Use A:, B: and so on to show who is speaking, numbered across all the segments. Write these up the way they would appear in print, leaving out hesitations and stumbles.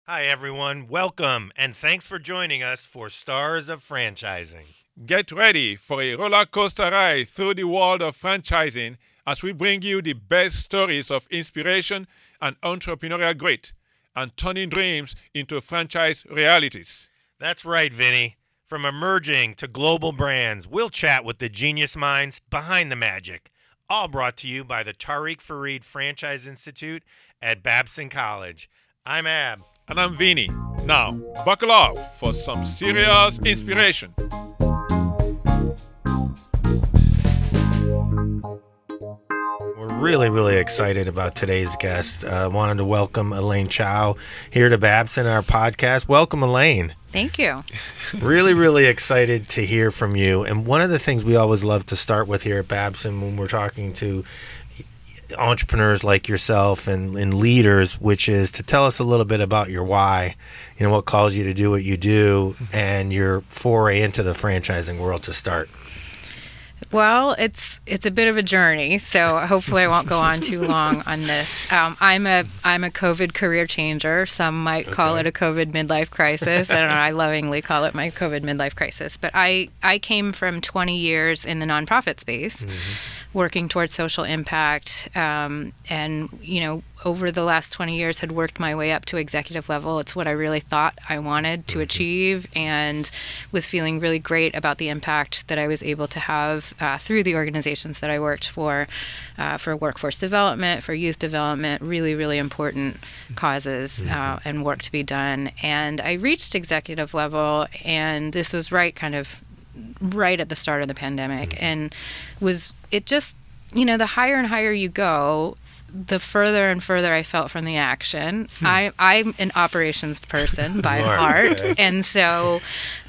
A: Hi, everyone. Welcome, and thanks for joining us for Stars of Franchising.
B: Get ready for a roller coaster ride through the world of franchising as we bring you the best stories of inspiration and entrepreneurial grit and turning dreams into franchise realities.
A: That's right, Vinny. From emerging to global brands, we'll chat with the genius minds behind the magic. All brought to you by the Tariq Farid Franchise Institute at Babson College. I'm Ab.
B: And I'm Vini. Now, buckle up for some serious inspiration.
A: We're really excited about today's guest. Wanted to welcome Elaine Chow here to Babson, our podcast. Welcome, Elaine.
C: Thank you.
A: Really excited to hear from you. And one of the things we always love to start with here at Babson when we're talking to entrepreneurs like yourself and leaders, which is to tell us a little bit about your why, what calls you to do what you do, and your foray into the franchising world to start.
C: Well, it's a bit of a journey, so hopefully I won't go on too long on this. I'm a COVID career changer. Some might call it a COVID midlife crisis. I don't know. I lovingly call it my COVID midlife crisis. But I came from 20 years in the nonprofit space, working towards social impact, and over the last 20 years had worked my way up to executive level. It's what I really thought I wanted to achieve, and was feeling really great about the impact that I was able to have through the organizations that I worked for workforce development, for youth development, really important causes and work to be done. And I reached executive level, and this was right at the start of the pandemic, and the higher and higher you go, the further and further I felt from the action. I'm an operations person by heart, and so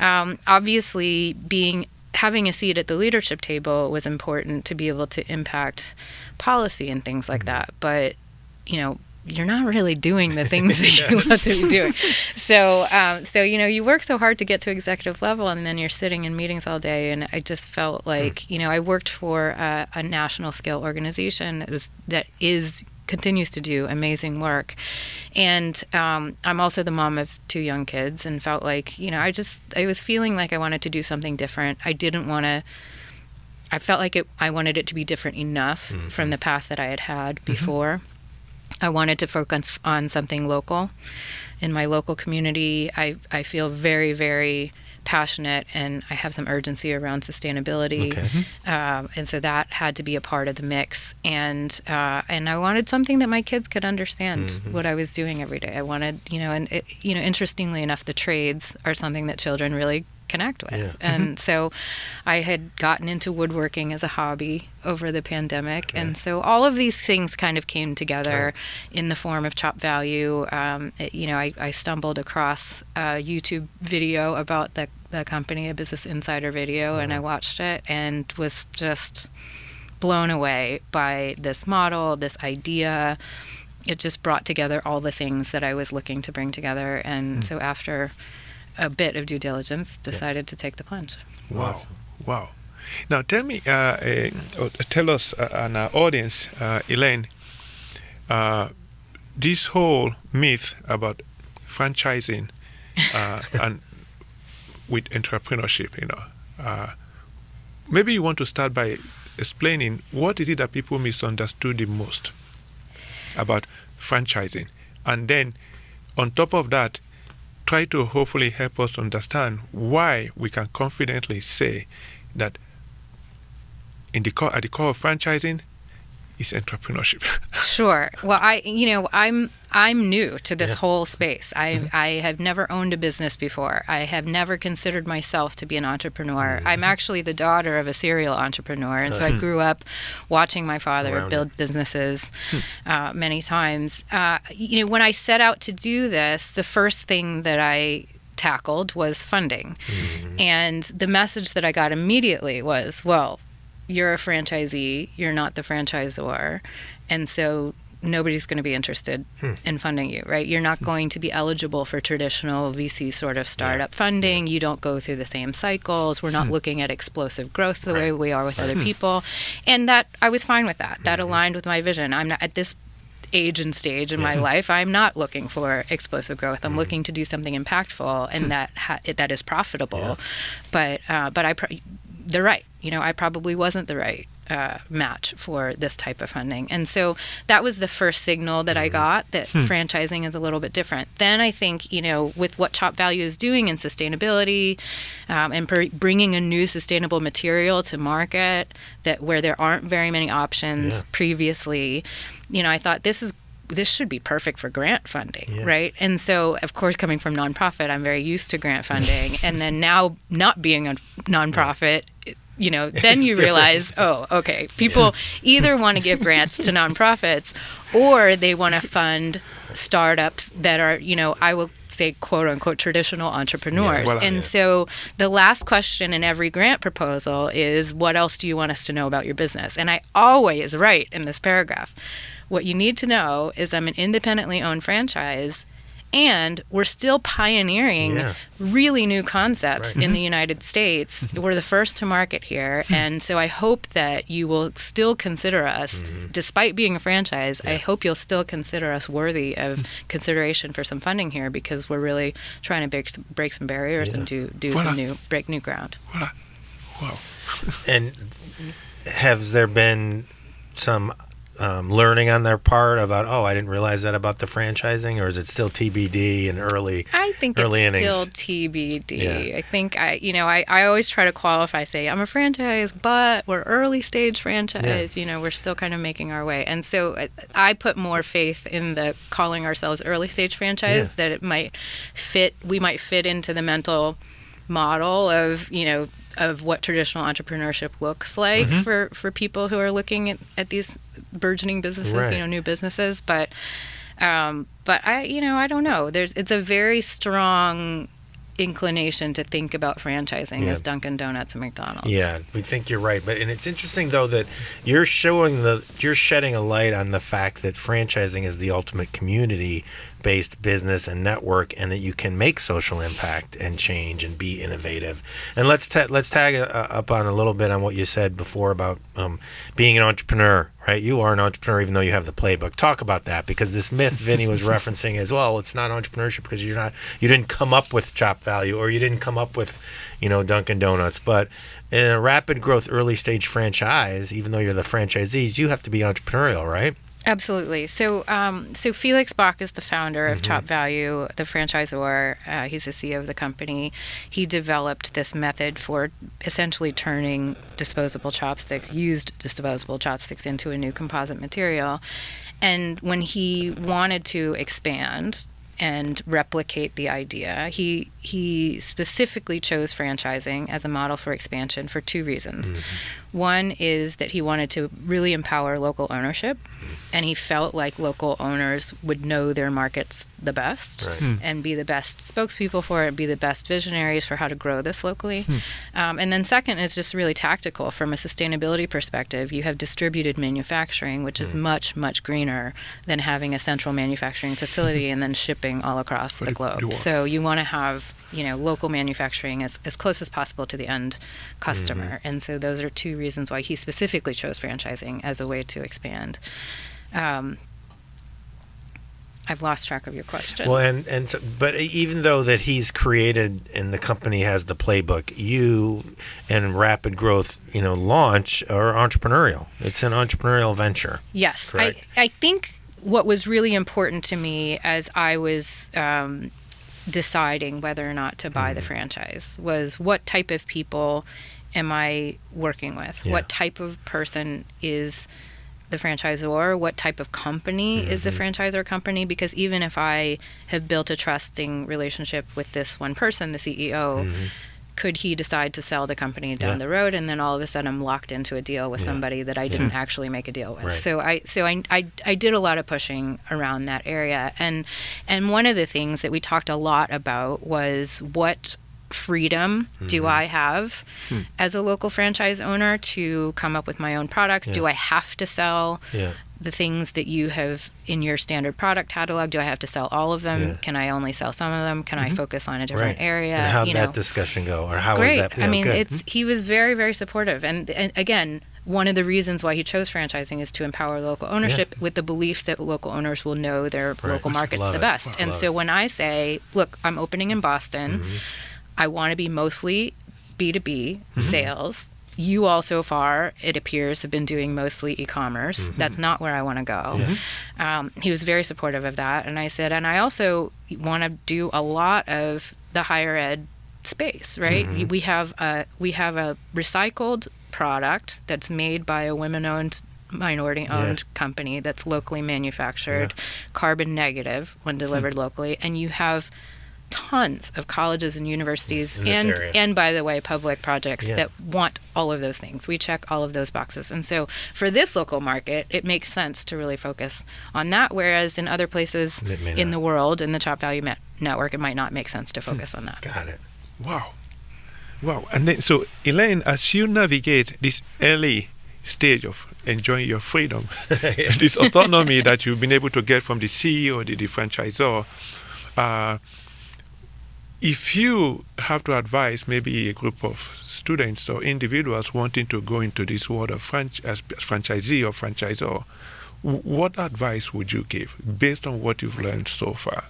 C: obviously having a seat at the leadership table was important to be able to impact policy and things like that. But you're not really doing the things that you love to be doing. So you work so hard to get to executive level, and then you're sitting in meetings all day. And I just felt like, I worked for a national scale organization that continues to do amazing work. And I'm also the mom of 2 young kids, and felt like, I was feeling like I wanted to do something different. I felt like I wanted it to be different enough from the path that I had before. I wanted to focus on something local. In my local community, I feel very, very passionate, and I have some urgency around sustainability. And so that had to be a part of the mix. And I wanted something that my kids could understand what I was doing every day. I wanted, interestingly enough, the trades are something that children really connect with. Yeah. And so I had gotten into woodworking as a hobby over the pandemic. And so all of these things kind of came together in the form of ChopValue. I stumbled across a YouTube video about the company, a Business Insider video, and I watched it and was just blown away by this model, this idea. It just brought together all the things that I was looking to bring together. And so after a bit of due diligence, decided to take the plunge.
B: Wow. Now tell me, tell us and our audience, Elaine, this whole myth about franchising and with entrepreneurship, maybe you want to start by explaining what is it that people misunderstood the most about franchising, and then on top of that, try to hopefully help us understand why we can confidently say that at the core of franchising is entrepreneurship.
C: Sure. Well, I'm new to this whole space. I have never owned a business before. I have never considered myself to be an entrepreneur. I'm actually the daughter of a serial entrepreneur, and so I grew up watching my father build businesses many times. When I set out to do this, the first thing that I tackled was funding. And the message that I got immediately was, well, you're a franchisee, you're not the franchisor, and so nobody's going to be interested in funding you, right? You're not going to be eligible for traditional VC sort of startup funding. You don't go through the same cycles. We're not looking at explosive growth the way we are with other people. And that I was fine with that. That aligned with my vision. I'm not at this age and stage in my life, I'm not looking for explosive growth. I'm looking to do something impactful and that is profitable. But they're right. I probably wasn't the right match for this type of funding. And so that was the first signal that I got that franchising is a little bit different. Then I think, with what ChopValue is doing in sustainability and bringing a new sustainable material to market where there aren't very many options previously, I thought this should be perfect for grant funding, right? And so, of course, coming from nonprofit, I'm very used to grant funding. And then now not being a nonprofit, then you realize, oh, okay, people either want to give grants to nonprofits or they want to fund startups that are, I will say, quote unquote, traditional entrepreneurs. So the last question in every grant proposal is, what else do you want us to know about your business? And I always write in this paragraph, what you need to know is I'm an independently owned franchise and we're still pioneering really new concepts in the United States. We're the first to market here. And so I hope that you will still consider us, despite being a franchise, I hope you'll still consider us worthy of consideration for some funding here because we're really trying to break some barriers and break new ground.
B: Wow.
A: And has there been some learning on their part about, I didn't realize that about the franchising, or is it still TBD and early?
C: I think
A: early
C: it's
A: innings?
C: still TBD. Yeah. I think I always try to qualify, say I'm a franchise, but we're early stage franchise. We're still kind of making our way, and so I put more faith in the calling ourselves early stage franchise that it might fit. We might fit into the mental model of what traditional entrepreneurship looks like for people who are looking at these burgeoning businesses, new businesses. But I don't know. It's a very strong inclination to think about franchising as Dunkin' Donuts and McDonald's. Yeah,
A: we think you're right. And it's interesting though that you're shedding a light on the fact that franchising is the ultimate community-based business and network, and that you can make social impact and change and be innovative. And let's tag up on a little bit on what you said before about being an entrepreneur. Right, you are an entrepreneur even though you have the playbook. Talk about that, because this myth Vinny was referencing as well. It's not entrepreneurship because you didn't come up with ChopValue, or you didn't come up with Dunkin' Donuts. But in a rapid growth early stage franchise, even though you're the franchisees, you have to be entrepreneurial, right?
C: Absolutely. So Felix Bach is the founder of ChopValue, the franchisor. He's the CEO of the company. He developed this method for essentially turning used disposable chopsticks into a new composite material. And when he wanted to expand and replicate the idea, he specifically chose franchising as a model for expansion for two reasons. One is that he wanted to really empower local ownership, and he felt like local owners would know their markets the best and be the best spokespeople for it, be the best visionaries for how to grow this locally. And then second is just really tactical from a sustainability perspective. You have distributed manufacturing, which is much, much greener than having a central manufacturing facility and then shipping all across the globe. So you want to have local manufacturing as close as possible to the end customer. And so those are two reasons why he specifically chose franchising as a way to expand. I've lost track of your question.
A: Well, but even though that he's created and the company has the playbook, you and rapid growth, launch are entrepreneurial. It's an entrepreneurial venture.
C: Yes. I think what was really important to me as I was deciding whether or not to buy the franchise was, what type of people am I working with? What type of person is the franchisor? What type of company is the franchisor company? Because even if I have built a trusting relationship with this one person, the CEO, could he decide to sell the company down the road, and then all of a sudden I'm locked into a deal with somebody that I didn't actually make a deal with? So I did a lot of pushing around that area, and one of the things that we talked a lot about was, what freedom do I have as a local franchise owner to come up with my own products? Do I have to sell the things that you have in your standard product catalog? Do I have to sell all of them? Can I only sell some of them? Can I focus on a different area?
A: And how'd that discussion go? Or how
C: great.
A: was that?
C: I mean, he was very, very supportive. And again, one of the reasons why he chose franchising is to empower local ownership with the belief that local owners will know their local markets the best. And so when I say, look, I'm opening in Boston, I want to be mostly B2B sales. You all so far, it appears, have been doing mostly e-commerce. That's not where I want to go. He was very supportive of that. And I said, and I also want to do a lot of the higher ed space, right? We have a recycled product that's made by a women-owned, minority-owned company that's locally manufactured, carbon negative when delivered locally, and you have tons of colleges and universities and by the way public projects that want all of those things. We check all of those boxes, and so for this local market it makes sense to really focus on that, whereas in other places in the world, in the ChopValue network, it might not make sense to focus on that.
A: Got it.
B: Wow. And then, so Elaine, as you navigate this early stage of enjoying your freedom, this autonomy that you've been able to get from the CEO, the franchisor, if you have to advise maybe a group of students or individuals wanting to go into this world of as franchisee or franchisor, what advice would you give based on what you've learned so far?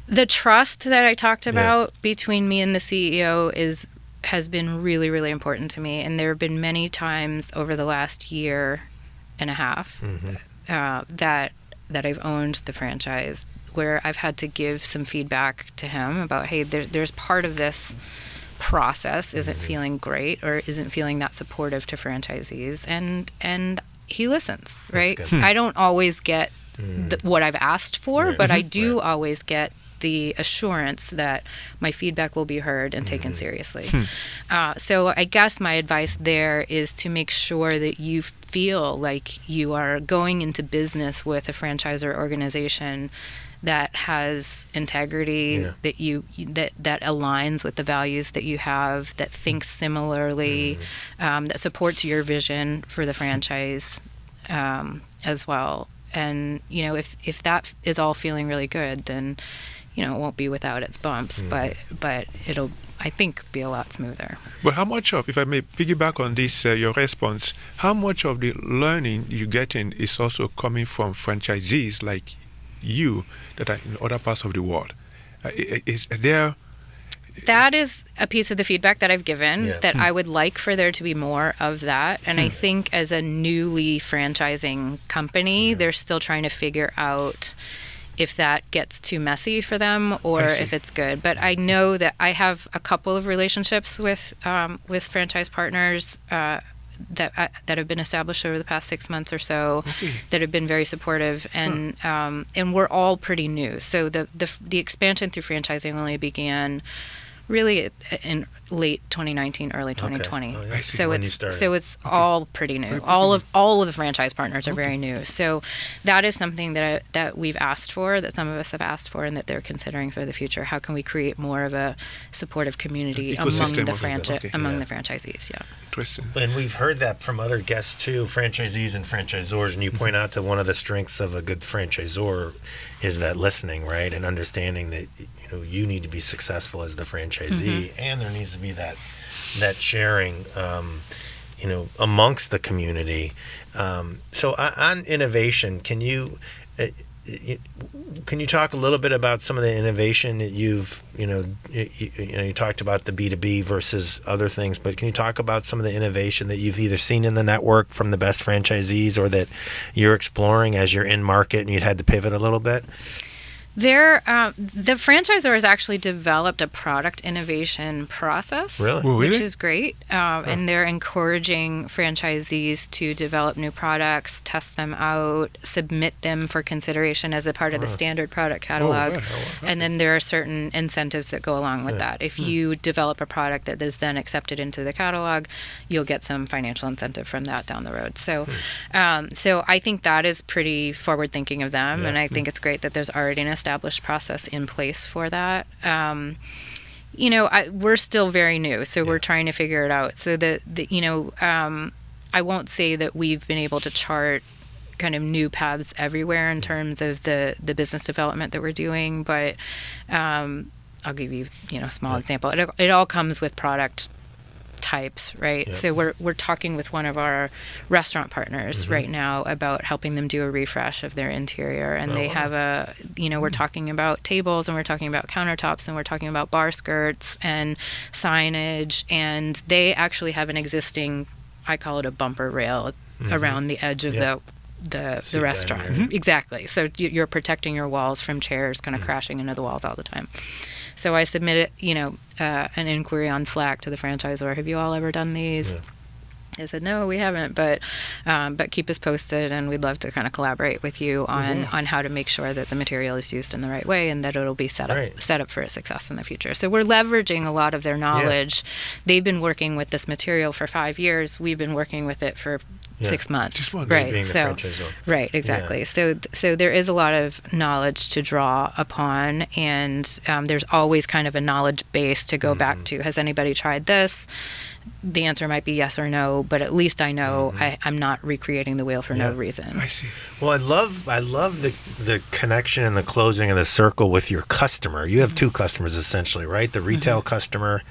C: The trust that I talked about between me and the CEO has been really, really important to me. And there have been many times over the last year and a half that I've owned the franchise where I've had to give some feedback to him about, hey, there's part of this process isn't feeling great or isn't feeling that supportive to franchisees. And he listens, right? I don't always get what I've asked for, but I do always get the assurance that my feedback will be heard and taken seriously. So I guess my advice there is to make sure that you feel like you are going into business with a franchisor organization that has integrity, that aligns with the values that you have, that thinks similarly, that supports your vision for the franchise as well. And if that is all feeling really good, then it won't be without its bumps, but it'll, I think, be a lot smoother.
B: But how much of, if I may piggyback on this, your response, how much of the learning you're getting is also coming from franchisees like you that are in other parts of the world? Is there...
C: That is a piece of the feedback that I've given, that I would like for there to be more of that. And I think as a newly franchising company, they're still trying to figure out if that gets too messy for them or if it's good. But I know that I have a couple of relationships with franchise partners that have been established over the past 6 months or so that have been very supportive, and we're all pretty new. So the expansion through franchising only began really in late 2019, early 2020. So it's all pretty new. All of the franchise partners are very new. So that is something that we've asked for, that some of us have asked for, and that they're considering for the future. How can we create more of a supportive community among the franchisees?
B: Interesting.
A: And we've heard that from other guests too, franchisees and franchisors. And you point out that one of the strengths of a good franchisor is that listening, right, and understanding that you need to be successful as the franchisee, and there needs to be that sharing, amongst the community. So on innovation, can you talk a little bit about some of the innovation that you've, you talked about the B2B versus other things, but can you talk about some of the innovation that you've either seen in the network from the best franchisees or that you're exploring as you're in market and you'd had to pivot a little bit?
C: The franchisor has actually developed a product innovation process, which is great. And they're encouraging franchisees to develop new products, test them out, submit them for consideration as a part of the standard product catalog. And then there are certain incentives that go along with that. If you develop a product that is then accepted into the catalog, you'll get some financial incentive from that down the road. So I think that is pretty forward thinking of them. And I think it's great that there's already an established process in place for that. We're still very new, so we're trying to figure it out. So I won't say that we've been able to chart kind of new paths everywhere in terms of the business development that we're doing, but I'll give you a small example. It all comes with product types, right?
A: Yep.
C: So we're talking with one of our restaurant partners right now about helping them do a refresh of their interior, and they have we're talking about tables, and we're talking about countertops, and we're talking about bar skirts and signage, and they actually have an existing, I call it a bumper rail around the edge of the restaurant. Exactly. So you're protecting your walls from chairs kind of crashing into the walls all the time. So I submitted, an inquiry on Slack to the franchisor. Have you all ever done these? Yeah. They said, no, we haven't, but keep us posted, and we'd love to kind of collaborate with you on how to make sure that the material is used in the right way and that it'll be set up for a success in the future. So we're leveraging a lot of their knowledge. Yeah. They've been working with this material for 5 years. We've been working with it for 6 months.
B: 6 months.
C: Right. So, right, exactly. Yeah. So there is a lot of knowledge to draw upon, and there's always kind of a knowledge base to go back to. Has anybody tried this? The answer might be yes or no, but at least I know I'm not recreating the wheel for no reason.
B: I see.
A: Well, I love the connection and the closing of the circle with your customer. You have two customers essentially, right? The retail customer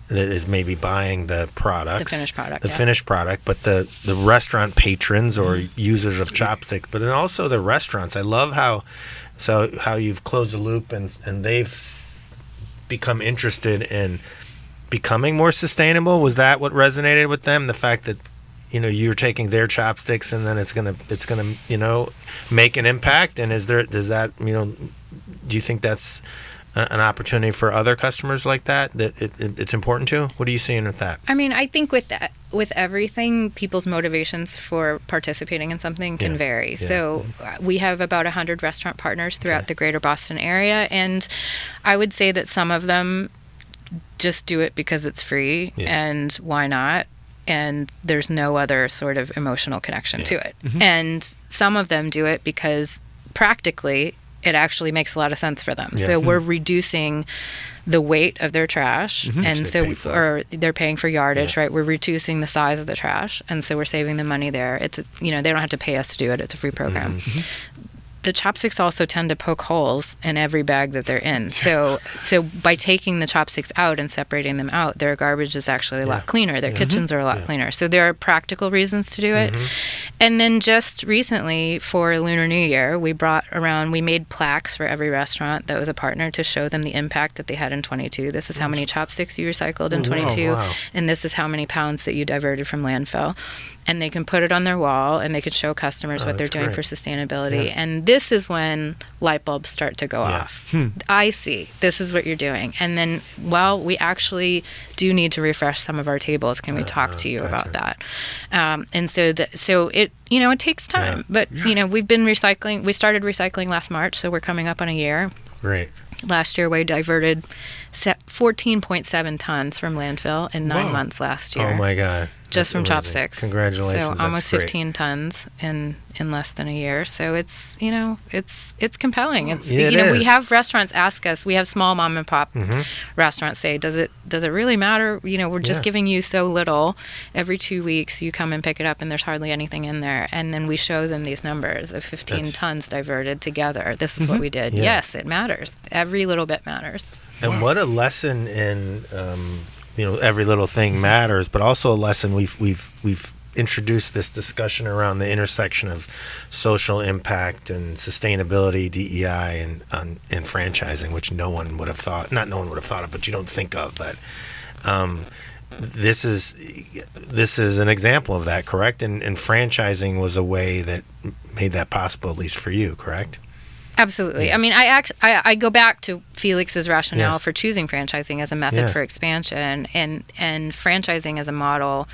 A: that is maybe buying the products,
C: the finished product,
A: but the restaurant patrons or users of Chopstick, but then also the restaurants. I love how you've closed the loop and they've become interested in becoming more sustainable. Was that what resonated with them? The fact that you're taking their chopsticks and then it's gonna make an impact. And do you think that's an opportunity for other customers like that it's important to? What are you seeing with that?
C: I mean, I think with everything, people's motivations for participating in something can vary. Yeah. So we have about 100 restaurant partners throughout the greater Boston area, and I would say that some of them just do it because it's free and why not, and there's no other sort of emotional connection to it. And some of them do it because practically it actually makes a lot of sense for them. So we're reducing the weight of their trash, and or they're paying for yardage, right? We're reducing the size of the trash, and so we're saving them money there. It's they don't have to pay us to do it. It's a free program. The chopsticks also tend to poke holes in every bag that they're in. So by taking the chopsticks out and separating them out, their garbage is actually a lot cleaner. Their kitchens are a lot cleaner. So there are practical reasons to do it. And then just recently for Lunar New Year, we made plaques for every restaurant that was a partner to show them the impact that they had in 22. This is how many chopsticks you recycled in 22. Wow. And this is how many pounds that you diverted from landfill. And they can put it on their wall, and they can show customers what they're doing for sustainability. Yeah. And this is when light bulbs start to go off. I see. This is what you're doing. And then, we actually do need to refresh some of our tables. Can we talk to you about that? And so it it takes time. But we've been recycling. We started recycling last March, so we're coming up on a year.
A: Great.
C: Last year, we diverted 14.7 tons from landfill in 9 months last year.
A: Oh my God.
C: Just from chopsticks.
A: Congratulations.
C: So almost 15 tons in less than a year. So it's it's compelling. It's we have restaurants ask us. We have small mom and pop restaurants say, does it really matter? We're just giving you so little. Every 2 weeks you come and pick it up, and there's hardly anything in there. And then we show them these numbers of 15 tons diverted together. This is what we did. Yeah. Yes, it matters. Every little bit matters.
A: And what a lesson in every little thing matters, but also a lesson we've introduced this discussion around the intersection of social impact and sustainability, DEI, and franchising, which no one would have thought of, but you don't think of. But this is an example of that, correct? And franchising was a way that made that possible, at least for you, correct?
C: Absolutely. Yeah. I mean, I go back to Felix's rationale for choosing franchising as a method for expansion, and franchising as a model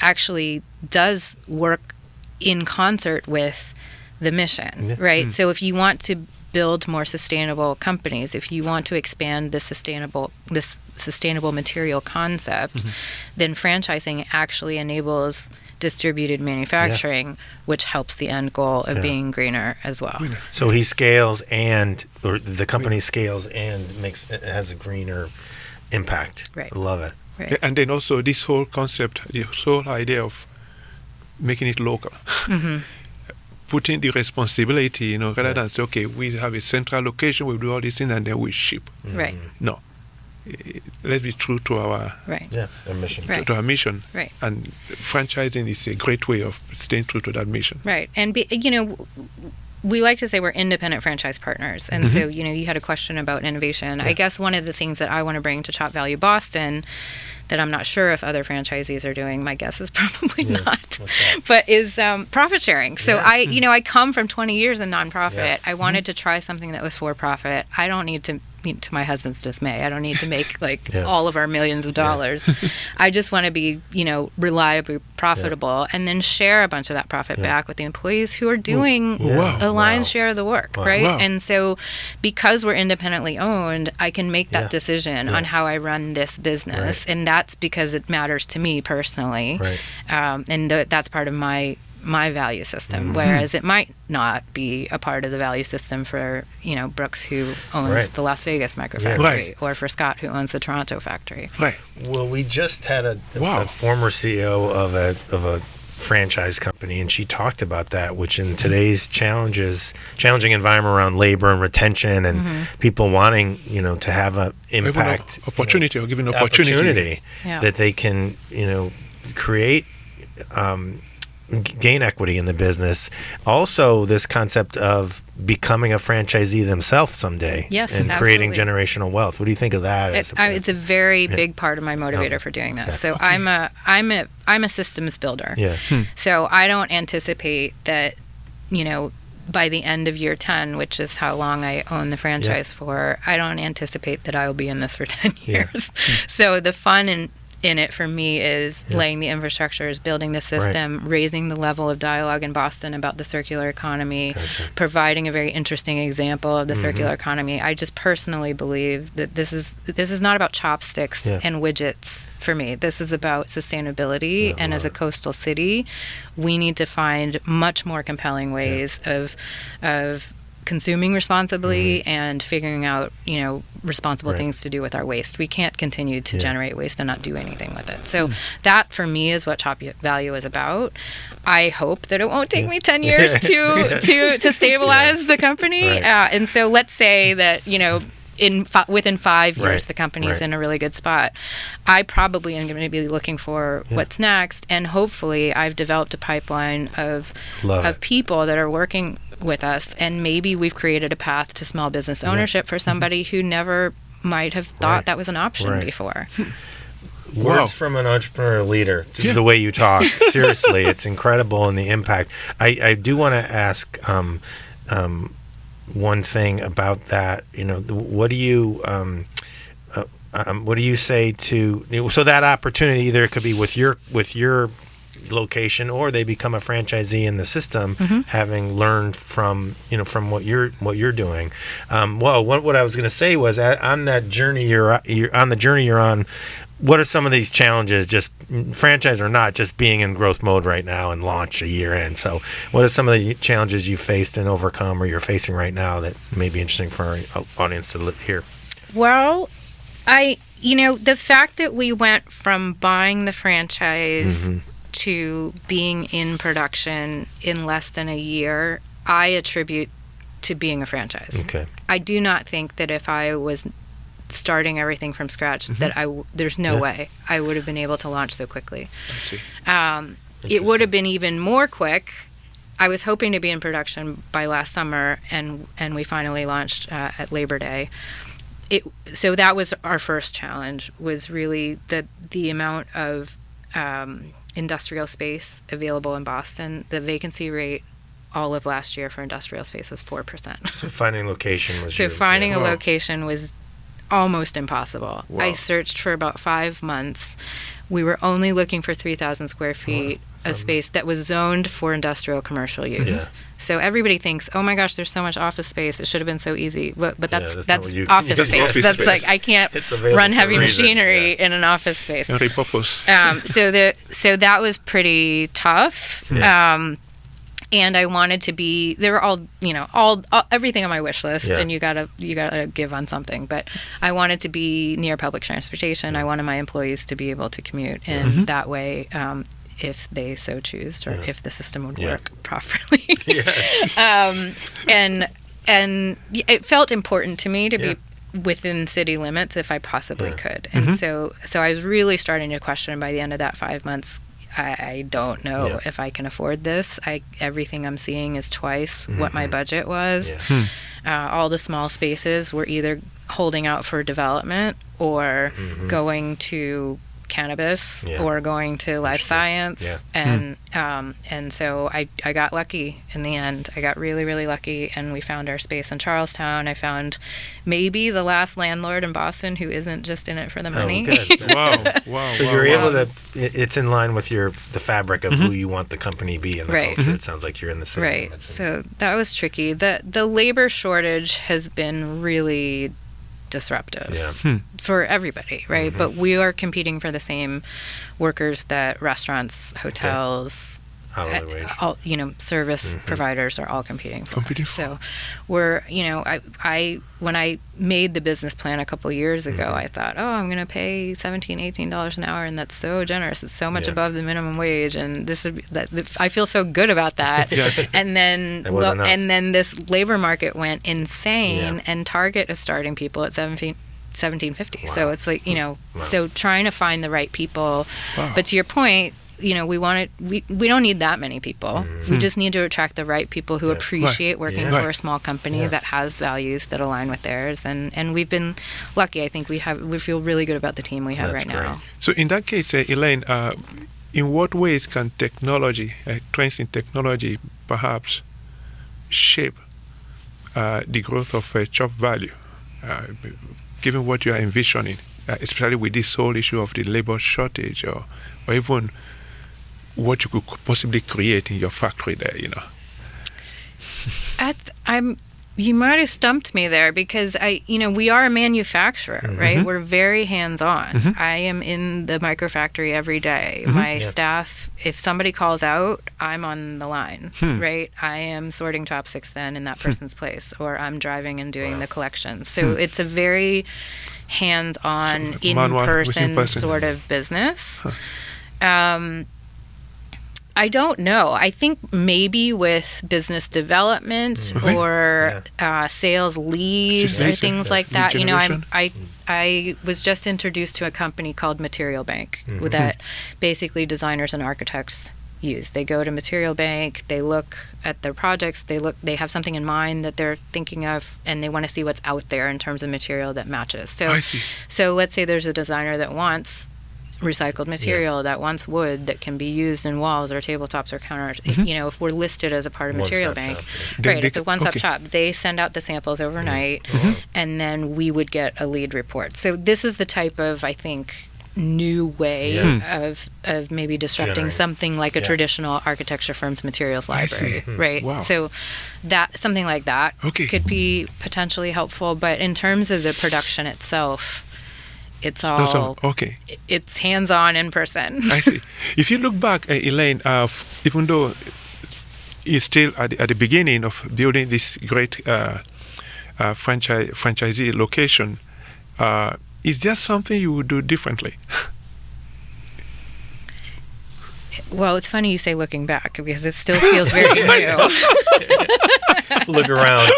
C: actually does work in concert with the mission, right? So if you want to build more sustainable companies, if you want to expand this sustainable material concept, then franchising actually enables distributed manufacturing, which helps the end goal of being greener as well.
A: So he scales or the company scales and has a greener impact.
C: Right.
A: I love it.
C: Right.
B: And then also this whole concept, the whole idea of making it local. Putting the responsibility, rather than say, okay, we have a central location, we do all these things, and then we ship.
C: Right.
B: No. let's be true to our
A: our mission.
C: Right.
B: to our mission.
C: Right.
B: And franchising is a great way of staying true to that mission.
C: Right. And, we like to say we're independent franchise partners. And so, you had a question about innovation. I guess one of the things that I want to bring to ChopValue Boston that I'm not sure if other franchisees are doing, my guess is probably not, but is profit sharing. So I come from 20 years in nonprofit. Yeah. I wanted to try something that was for profit. I don't need to my husband's dismay, I don't need to make all of our millions of dollars. I just want to be, reliably profitable and then share a bunch of that profit back with the employees who are doing the lion's share of the work, right? Wow. And so because we're independently owned, I can make that decision on how I run this business. And that's because it matters to me personally. Right. And that's part of my value system, whereas it might not be a part of the value system for Brooks, who owns the Las Vegas microfactory, or for Scott, who owns the Toronto factory. Right.
A: Well, we just had a former CEO of a franchise company, and she talked about that, which in today's challenging environment around labor and retention and people wanting to have an impact,
B: opportunity, or given opportunity
A: that they can create. Gain equity in the business. Also, this concept of becoming a franchisee themselves someday, and creating generational wealth. What do you think of that?
C: It's a very big part of my motivator for doing this. So I'm a systems builder. Yeah. So I don't anticipate that by the end of year 10, which is how long I own the franchise for, I don't anticipate that I will be in this for 10 years. So the fun in it for me is laying the infrastructures, building the system, raising the level of dialogue in Boston about the circular economy, providing a very interesting example of the circular economy. I just personally believe that this is not about chopsticks and widgets for me. This is about sustainability, and as a coastal city, we need to find much more compelling ways of consuming responsibly and figuring out, responsible things to do with our waste. We can't continue to generate waste and not do anything with it. So that, for me, is what ChopValue is about. I hope that it won't take me 10 years to stabilize the company. Right. And so let's say that, within 5 years, the company is in a really good spot. I probably am going to be looking for what's next, and hopefully I've developed a pipeline of people that are working with us, and maybe we've created a path to small business ownership for somebody who never might have thought that was an option before.
A: Words from an entrepreneurial leader, just the way you talk. Seriously, it's incredible, and the impact. I do want to ask one thing about that. What do you say to so that opportunity? Either it could be with your location, or they become a franchisee in the system, having learned from what you're doing. What I was going to say was, on that journey you're on. What are some of these challenges, just franchise or not, just being in growth mode right now and launch a year in? So what are some of the challenges you faced and overcome, or you're facing right now, that may be interesting for our audience to hear?
C: Well, the fact that we went from buying the franchise to being in production in less than a year, I attribute to being a franchise. Okay. I do not think that if I was starting everything from scratch, that there's no way I would have been able to launch so quickly. I see. It would have been even more quick. I was hoping to be in production by last summer, and we finally launched at Labor Day. So that was our first challenge, was really the amount of industrial space available in Boston. The vacancy rate all of last year for industrial space was 4%.
A: So finding location was
C: a location was almost impossible. Wow. I searched for about 5 months. We were only looking for 3,000 square feet of space that was zoned for industrial commercial use. Yeah. So everybody thinks, oh my gosh, there's so much office space. It should have been so ezy. But that's office space. That's like, I can't run heavy machinery in an office space.
B: Not a purpose.
C: So that was pretty tough. Yeah. And I wanted to be, they were all everything on my wish list, and you gotta give on something. But I wanted to be near public transportation. I wanted my employees to be able to commute in that way, if they so choose, or if the system would work properly. And it felt important to me to be within city limits if I possibly could. And so I was really starting to question by the end of that 5 months, I don't know if I can afford this. Everything I'm seeing is twice what my budget was. All the small spaces were either holding out for development or going to cannabis or going to life science. And so I got lucky in the end. I got really, really lucky, and we found our space in Charlestown. I found maybe the last landlord in Boston who isn't just in it for the money.
B: Wow.
A: So you're able to, it's in line with the fabric of who you want the company to be and the culture. It sounds like you're in the same.
C: Right. So that was tricky. The labor shortage has been really disruptive for everybody, right? But we are competing for the same workers that restaurants, hotels,
A: hourly wage,
C: all, service providers are all competing for. So we're, I when I made the business plan a couple years ago, I thought, I'm going to pay $17-18 an hour, and that's so generous. It's so much above the minimum wage, and I feel so good about that. And then this labor market went insane, and Target is starting people at $17.50. So it's like, so trying to find the right people. But to your point, we don't need that many people. We just need to attract the right people who appreciate working for a small company that has values that align with theirs. And we've been lucky. I think we feel really good about the team we have now.
B: So in that case, Elaine, in what ways can technology, trends in technology, perhaps shape the growth of ChopValue, given what you are envisioning, especially with this whole issue of the labor shortage, or even what you could possibly create in your factory there,
C: You might have stumped me there, because we are a manufacturer, right? We're very hands-on. I am in the microfactory every day. My staff, if somebody calls out, I'm on the line, right? I am sorting chopsticks then in that person's place, or I'm driving and doing the collections. So it's a very hands-on, in-person sort of business. I don't know. I think maybe with business development or sales leads or things like that. I was just introduced to a company called Material Bank that basically designers and architects use. They go to Material Bank, they look at their projects, they have something in mind that they're thinking of, and they want to see what's out there in terms of material that matches. So let's say there's a designer that wants recycled material, that wants wood that can be used in walls or tabletops or counters. If we're listed as a part of Material Bank, it's a one-stop shop. They send out the samples overnight, and then we would get a lead report. So this is the type of, I think, new way of maybe disrupting something like a traditional architecture firm's materials library, right? Wow. So that something like that could be potentially helpful, but in terms of the production itself, it's all it's hands-on in person. I see.
B: If you look back, Elaine, even though you're still at the beginning of building this great franchisee location, is there something you would do differently?
C: Well, it's funny you say looking back, because it still feels very new.
A: Look around.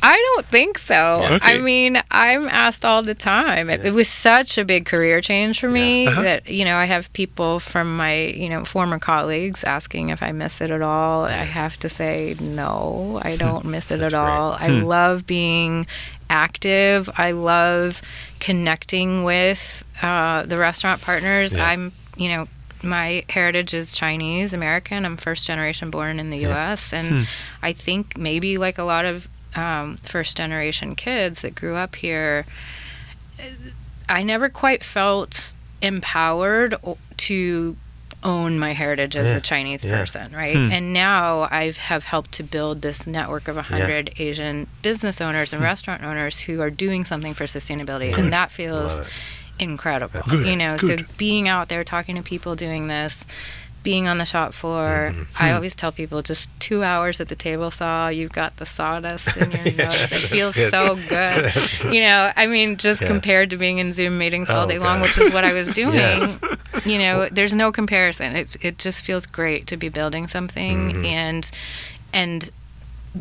C: I don't think so. I mean, I'm asked all the time. It was such a big career change for me that, I have people from my, former colleagues asking if I miss it at all. I have to say, no, I don't miss it at all. I love being active. I love connecting with the restaurant partners. I'm, my heritage is Chinese American. I'm first generation born in the U.S. And I think maybe like a lot of first generation kids that grew up here, I never quite felt empowered to own my heritage as a Chinese person, right? And now I have helped to build this network of 100 Asian business owners and restaurant owners who are doing something for sustainability, and that feels incredible. So being out there talking to people doing this, being on the shop floor, I always tell people just 2 hours at the table saw, you've got the sawdust in your nose. It feels so good. Just compared to being in Zoom meetings all day long, which is what I was doing. There's no comparison. It just feels great to be building something, and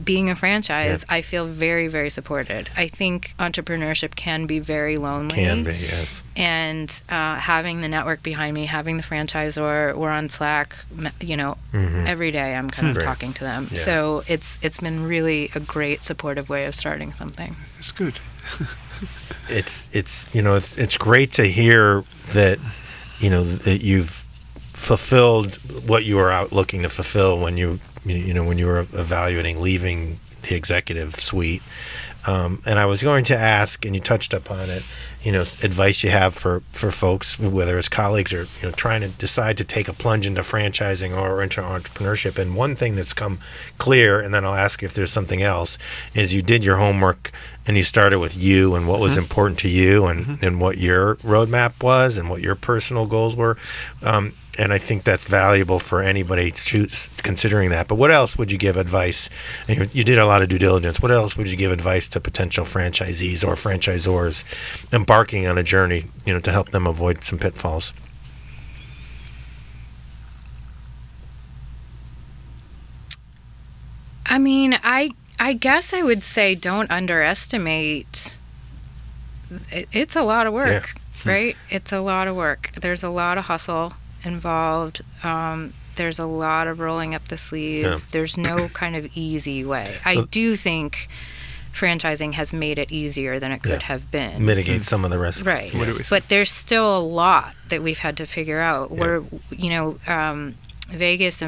C: being a franchise, I feel very, very supported. I think entrepreneurship can be very lonely.
A: Can be, yes.
C: And having the network behind me, having the franchisor, we're on Slack, every day I'm kind of talking to them.
A: Yeah.
C: So it's been really a great supportive way of starting something.
B: It's good.
A: It's great to hear that, that you've fulfilled what you were out looking to fulfill when you were evaluating leaving the executive suite. And I was going to ask, and you touched upon it, advice you have for folks, whether it's colleagues or trying to decide to take a plunge into franchising or into entrepreneurship. And one thing that's come clear, and then I'll ask you if there's something else, is you did your homework and you started with you and what was important to you and what your roadmap was and what your personal goals were. And I think that's valuable for anybody considering that. But what else would you give advice? You did a lot of due diligence. What else would you give advice to potential franchisees or franchisors embarking on a journey, to help them avoid some pitfalls?
C: I mean, I guess I would say don't underestimate. It's a lot of work, right? It's a lot of work. There's a lot of hustle involved. There's a lot of rolling up the sleeves. There's no kind of easy way. I do think franchising has made it easier than it could have been.
A: Mitigate some of the risks.
C: Right. But there's still a lot that we've had to figure out. We're, Vegas and